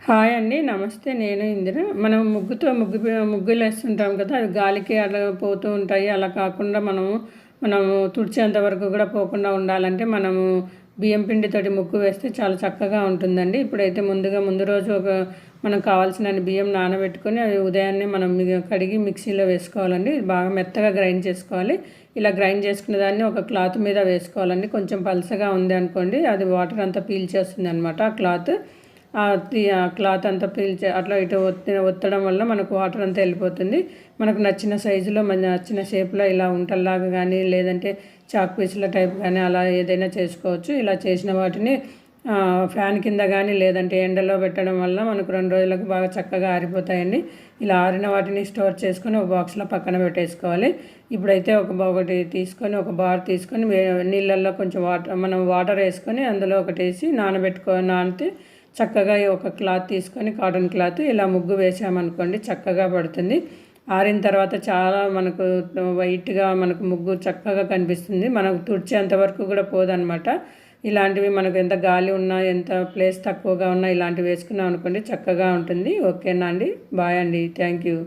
Hi అండి. నమస్తే. నేను ఇందిర. మనం ముగ్గులు వేస్తుంటాం కదా! అవి గాలికి అలా పోతూ ఉంటాయి. అలా కాకుండా మనము తుడిచేంత వరకు కూడా పోకుండా ఉండాలంటే మనము బియ్యం పిండితోటి ముగ్గు వేస్తే చాలా చక్కగా ఉంటుందండి. ఇప్పుడైతే ముందు రోజు మనకు కావాల్సినన్ని బియ్యం నానబెట్టుకొని అవి ఉదయాన్నే మనం కడిగి మిక్సీలో వేసుకోవాలండి. బాగా మెత్తగా గ్రైండ్ చేసుకోవాలి. ఇలా గ్రైండ్ చేసుకున్న దాన్ని ఒక క్లాత్ మీద వేసుకోవాలండి. కొంచెం పలసగా ఉంది అనుకోండి, అది వాటర్ అంతా పీల్చేస్తుంది అనమాట ఆ క్లాత్. ఆ క్లాత్ అంతా అట్లా ఇటు ఒత్తడం వల్ల మనకు వాటర్ అంతా వెళ్ళిపోతుంది. మనకు నచ్చిన సైజులో నచ్చిన షేప్లో ఇలా ఉంటల్లాగా కానీ, లేదంటే చాక్ పీసుల టైప్ కానీ అలా ఏదైనా చేసుకోవచ్చు. ఇలా చేసిన వాటిని ఫ్యాన్ కింద కానీ, లేదంటే ఎండలో పెట్టడం వల్ల మనకు 2 రోజులకు బాగా చక్కగా ఆరిపోతాయండి. ఇలా ఆరిన వాటిని స్టోర్ చేసుకొని ఒక బాక్స్లో పక్కన పెట్టేసుకోవాలి. ఇప్పుడైతే ఒకటి తీసుకొని, ఒక బార్ తీసుకొని నీళ్ళల్లో కొంచెం వాటర్ వేసుకొని అందులో ఒకటి వేసి నానితే చక్కగా ఒక క్లాత్ తీసుకొని, కాటన్ క్లాత్ ఇలా ముగ్గు వేసామనుకోండి చక్కగా పడుతుంది. ఆరిన తర్వాత చాలా మనకు వైట్గా మనకు ముగ్గు చక్కగా కనిపిస్తుంది. మనకు తుడిచేంత వరకు కూడా పోదనమాట. ఇలాంటివి మనకు ఎంత గాలి ఉన్నా, ఎంత ప్లేస్ తక్కువగా ఉన్నా ఇలాంటివి వేసుకున్నాం అనుకోండి చక్కగా ఉంటుంది. ఓకేనా అండి? బాయ్ అండి. Thank you.